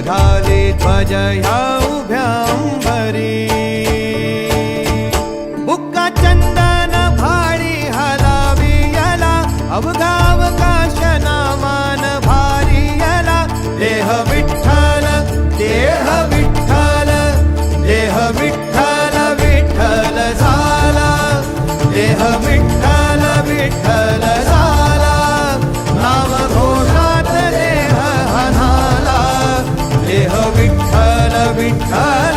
घाले ध्वज ह्या उभ्या अंबरी बुक्का चंदन भाडी हलावी याला अवघा अवकाश नामान भारी याला देह विठ्ठल देह विठ्ठल देह विठ्ठल विठ्ठल झाला देह विठ्ठल विठ्ठल झाला नाम घोषात देह हनाला देह विठ्ठल विठ्ठल